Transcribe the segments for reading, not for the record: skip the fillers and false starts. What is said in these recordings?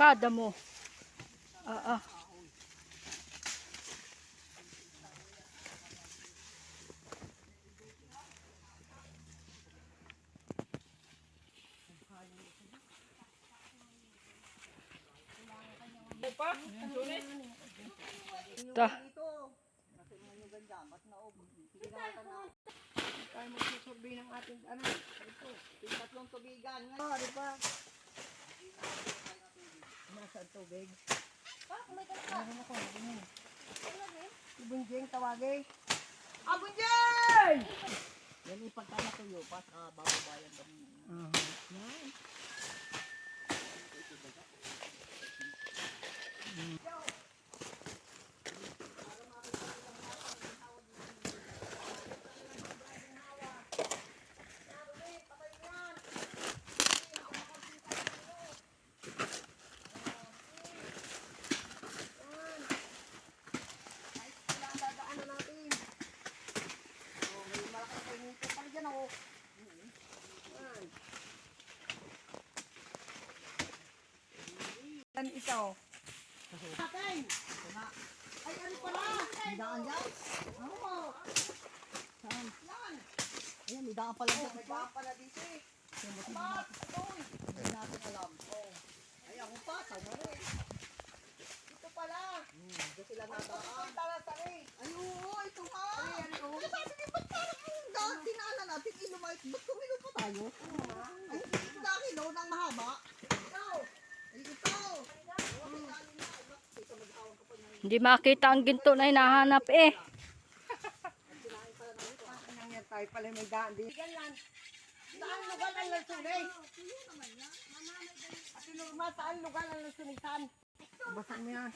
barkada mo. Ta. Tayo magsusurvey ng ating ano. Ito, yung tatlong tubigan. Di ba? Nasaan tubig? Ano ko? Bunjing tawagay. Bunjing! Yan ipagka na tuyo, pas bababayan kami. Yan. Yan ito. Atin! Ay, ano pala? Hidaan yan? Oo. Saan? Yan. Ayan, hidaan pala dito. Hidaan pala dito eh. Ba't? Ito'y. Hindi natin alam. Ay, ako pa. Sana rin. Ito pala. Ito sila nadaan. Ito talasari. Ay, oo. Ito nga. Ay, ano? Sabi niyo, ba't parang yung dinala natin inumay? Ba't kumilo pa tayo? Ay, dahil o, nang mahaba. Ito. Ay, ito. Hindi makita ang ginto na hinahanap eh. Nangyari tayo pala may daan din. Saan lugar ang lansunay? Ati Norma, saan lugar ang lansunitan? Tabasan mo yan.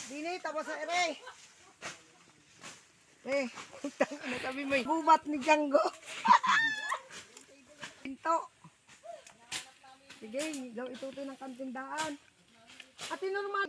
Dini, tabasan ere. Ano kami may gubat ni Django. Pinto. Sige, daw ituto ng kantindaan. Ati Norma.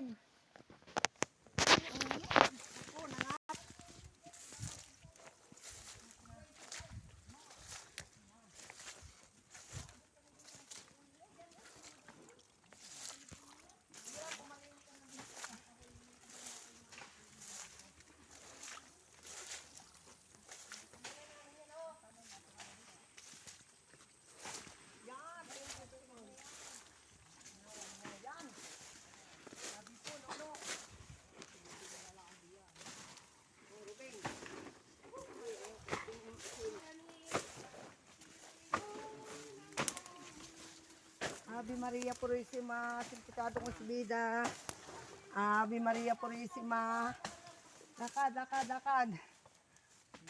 Ave Maria Purisima, Santificado Concebida. Ave Maria Purisima. Dakad.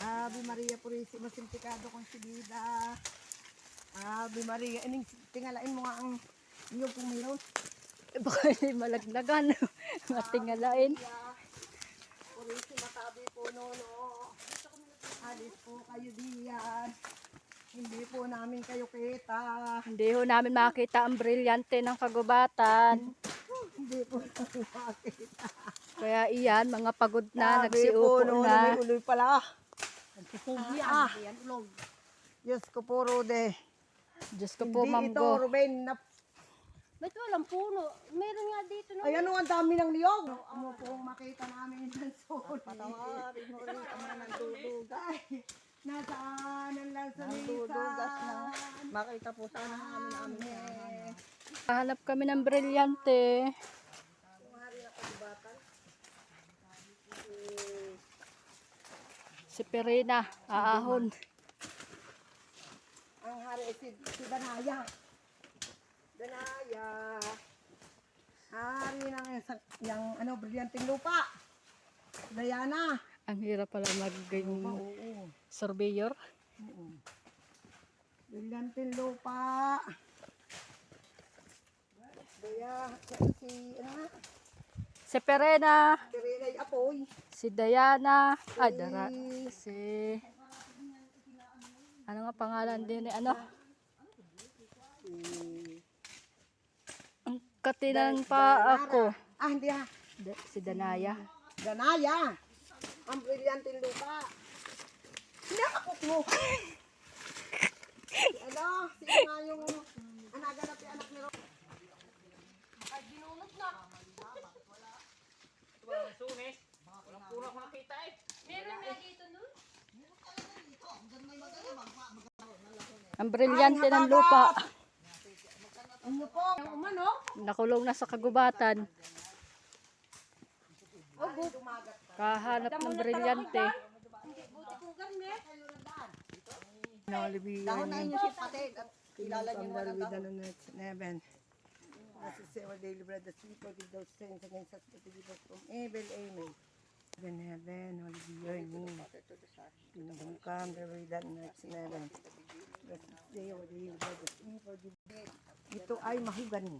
Ave Maria Purisima, Santificado Concebida. Ave Maria. Ining tingalain mo nga ang iyong pumiron. Baka hindi malaglagan. Matingalain. Purisima tabi po nono. Alis po kayo diyan. Hindi po namin kayo kita. Hindi ho namin makita ang brilyante ng kagubatan. Hindi po namin makita. Kaya iyan, mga pagod na, Sabi nagsiupo po, na. may uloy pala. Diyos ko po, Rode. Diyos ko po, Hindi ito, Mamgo. Ruben. Ba't walang puno? Meron nga dito. No? Ayan o, ang dami ng liyog. Ano pong makita namin ng sol. Patawarin mo rin ang mga nandudugas. Nasaan ang lansanisa? Makita po sana namin. Hanap kami ng brilyante. Si Perina, aahon. Ang hari si Danaya. Hari ng yung ano, brilyanteng lupa. Diana. Ang hirap pala maging surveyor. Brilyanteng lupa. Daya, si ano nga? Si Perena, Pirinay Apoy. si Diana, si... Ano nga pangalan din ni ano? Ang katinan pa ako. Hindi ha. Si Danaya. Danaya. Ang brilyanteng lupa. Nakakot mo. Ano? Sino nga yung anaganap yung anak ni Ro? binunot na. Walang sunis. Walang puno ako nakita eh. Meron nga dito nun. Ang brilyante ng lupa. Ano po? Ang umano. Nakulong na sa kagubatan. Kahanap ng brilyante. Hindi, buti kong garnet. Dahon na inyo si Patid at kilala niyo naman ang dahon. As is our daily bread, that we forgive those sins against us, but deliver us from evil. Amen. In heaven, holy be your name. Kingdom come, the way that next in heaven. Bless this day, our daily bread, that we forgive. Ito ay mahugani.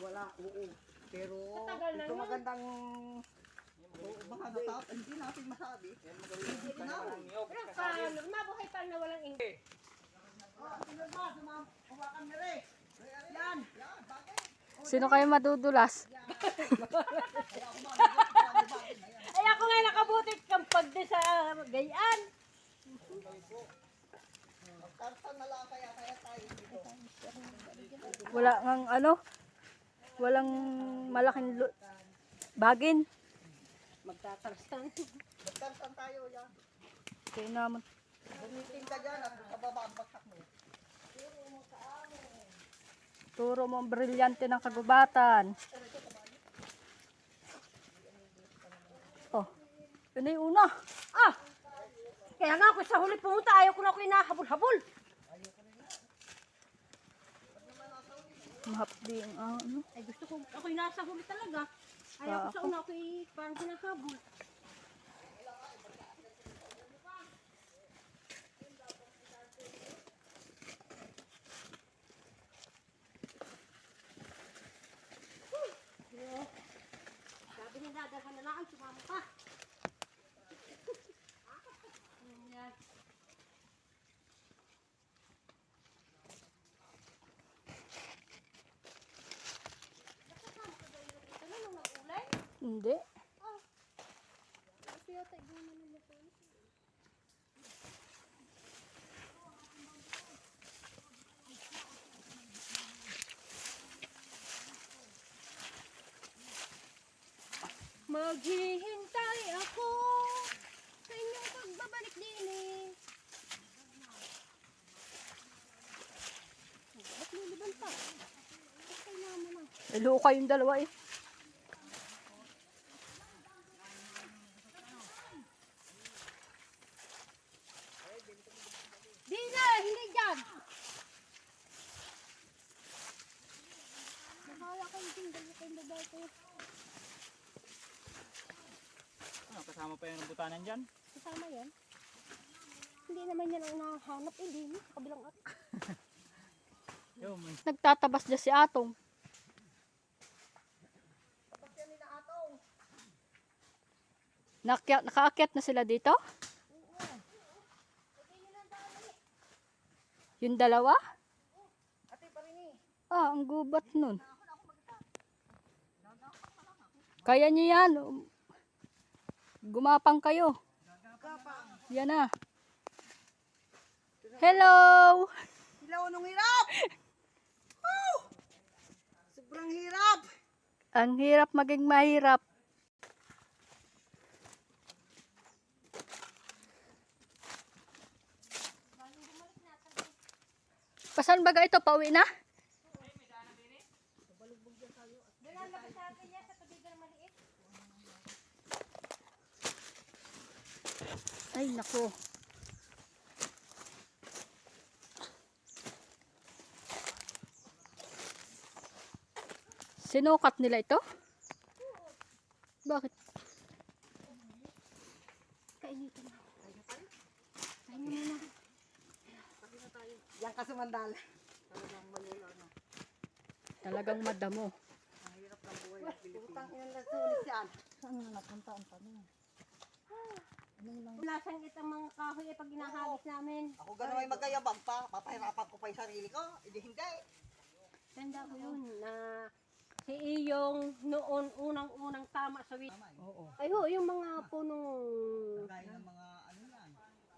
Wala, oo. Pero Tagal na ito yun. magandang baka natap, hindi natin masabi. Pero mabuhay pa na walang ingay. Sino kayo madudulas? Ay ako nga nakabutit kang pagde sa gayaan. Karsan na lang kaya tayo dito. Wala ngang ano? Walang malaking bagin. Magtatarsan. Karsan tayo yan. Kaya naman. Bumitin ka dyan at sa baba ang baksak mo. Turo mo ang brilyante ng kagubatan. Oh, yun na yung una. Ah! Kaya nga ako sa huli pumunta, ayaw ko na ako inahabol-habol. Mahapdi ang ano. Ay gusto ko, ako'y nasa huli talaga. Ayaw ko sa una, ako'y parang hinahabol. Sabi niya, dadalhan na lang, sumama ka. Ayan. Nakasama ka ba yung nakita na nung nag-ulay? Hindi. Kasi yata yung naman na maghihintay ako sa inyong pagbabalik din eh. Ba't liliban pa? Okay naman ah. Ilo kayong dalawa eh. Di na! Hindi dyan! Nakawa kayo din. Dalawa kayong babae ko. Ano, kasama pa yung butanan dyan? Kasama yan. Hindi naman yan ang nahanap. Hindi mo. Sa kabilang at. Yo, may Nagtatabas dyan si Atong. Nakaakyat na sila dito? Yung dalawa? Ah, ang gubat nun. Kaya niyo yan. Gumapang kayo. Yan na. Hello! Ilaw nung hirap! Woo! Sobrang hirap! Ang hirap maging mahirap. Pasan baga ito? Pauwi na? Ay, nako. Sinukat nila ito? Bakit? Kainitin mo. Kainin mo na. Yan kasumandal. Talagang madamo. Utang ilang nasulis yan. Saan na napunta ang tanong? Lasang itang mga kahoy ay pag ginahagis namin. Ako gano'n ay magayabang pa. Papahirapan ko pa yung sarili ko. Hindi. Tanda ko yun na si Iyong noon unang-unang tama sa wit. Oo. Ay ho, yung mga punong Gaya ng mga ano yan.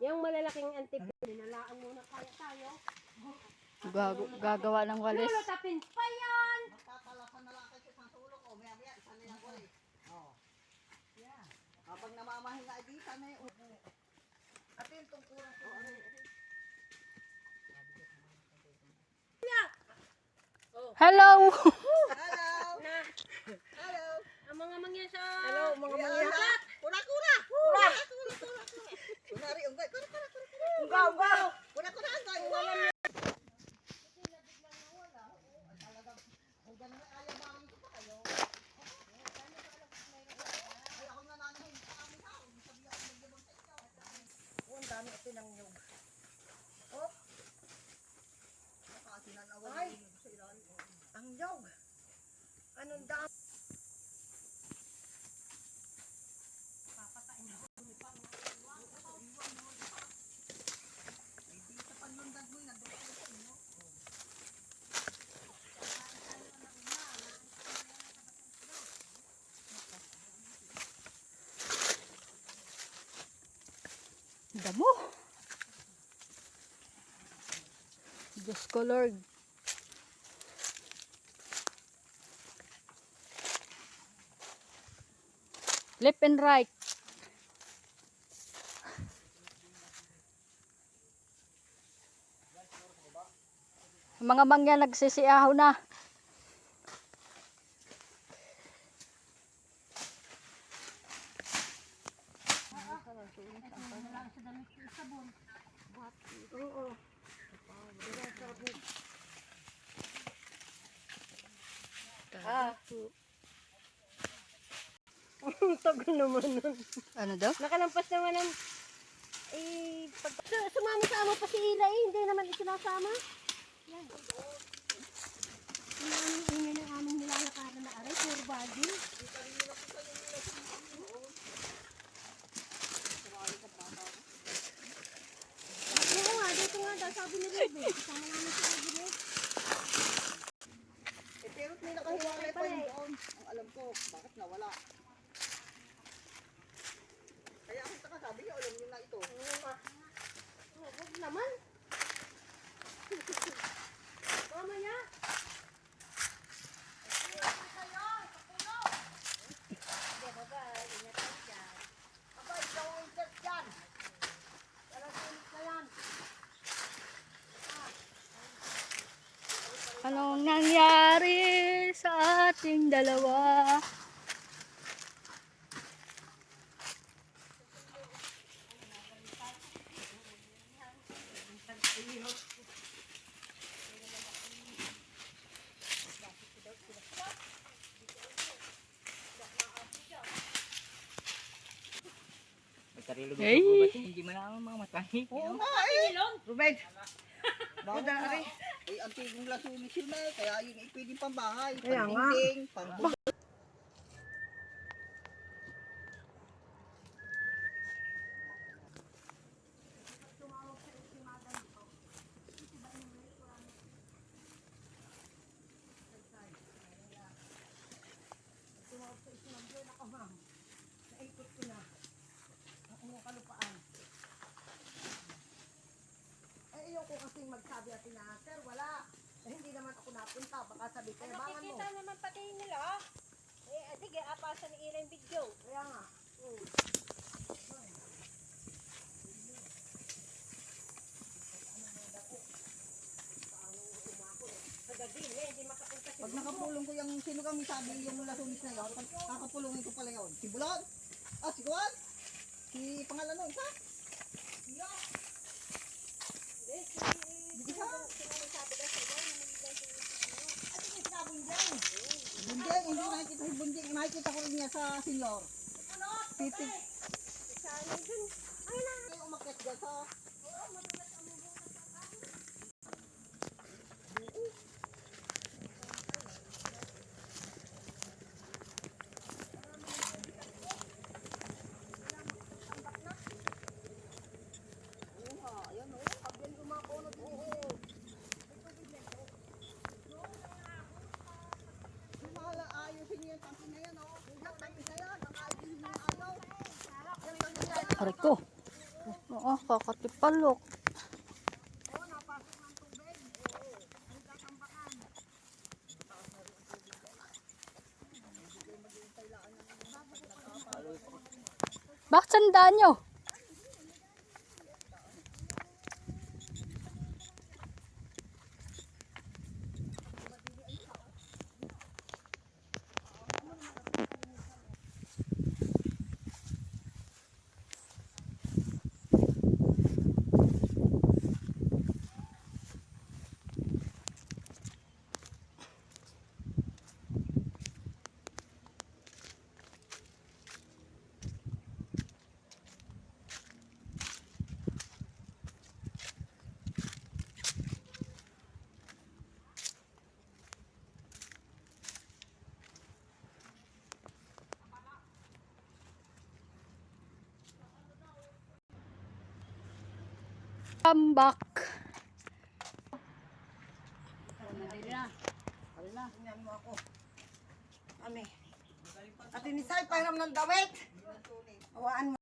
Yung malalaking antipid, nilalaan muna kaya tayo. Gagawa ng walis. Lulutapin pa yan! Magtatalasan na lang kayo sa sulok. O, maya-maya, isa na yung ulit. O. Yeah. Kapag namamahinga, di isa na yung ulit. At yung tungkurang ko. Hello! Hello! Na, Hello! ang mga mangyan sa... Hello, mga mga. Kura-kura! Kura! Kunari, unggay. Kura-kura! Unggaw! Unggaw! Kura-kura! Unggaw! Wala na. Ang dami ito ng nyug. Oh! Ay! Ang nyug! Anong dami? Damo. Diyos ko, Lord. Left and right. Mga mangyan nagsisiaho na. Ang tagal naman nun. Ano daw? Nakalampas naman ng... Sumama-sama pa si Ila eh. Hindi naman isinasama. Yan. Ini ng aming nilalakaran na aray. Pure body. Oo nga, dito nga daw. Sabi ni Ruby. Kasama namin si Ruby. Pero may nakahiwalay pa yun doon. Ang alam ko, bakit nawala? Kaya ako taka sabi niya, alam niyo na ito. Huwag naman. Mamaya. Aba, ikaw ang interest dyan. Walang sulit na yan. Anong nangyari sa ating dalawa? May sarili Hey. mo ba? Hindi mo na mamatay. Oo nga eh. Ruben. Bakit na rin? Eh, ang tigong lasunis yun eh. Kaya yun ay pwedeng pambahay. Kaya nga. Pang-dingding, pang Naikot ko na. Ang inyong kalupaan. Eh, ayoko kasing magsabi at na, sir, wala. Eh, hindi naman ako napunta. Baka sabi, kayabangan mo. Nakikita naman pati nila. Eh, sige, apasa ni Ira yung video. Kaya nga. Pag nakapulong ko yung sino kami sabi yung lasunis na yun, pag kakapulungin ko pala yun. Si Bulon? Ah, si Juan? Si pangalan no, isa? Siya? Hindi isa? At yung isa, Bunjeng. Bunjeng, hindi nakikita si Bunjeng. Nakikita ko rin niya sa senior. Titi. Ay, umakyat dyan sa... Aray ko. Oo, kakatipalok. Bakit sandaan nyo? Come back. Tingnan mo ako. Ami. At inisay, pahiram ng dawit. Awaan mo.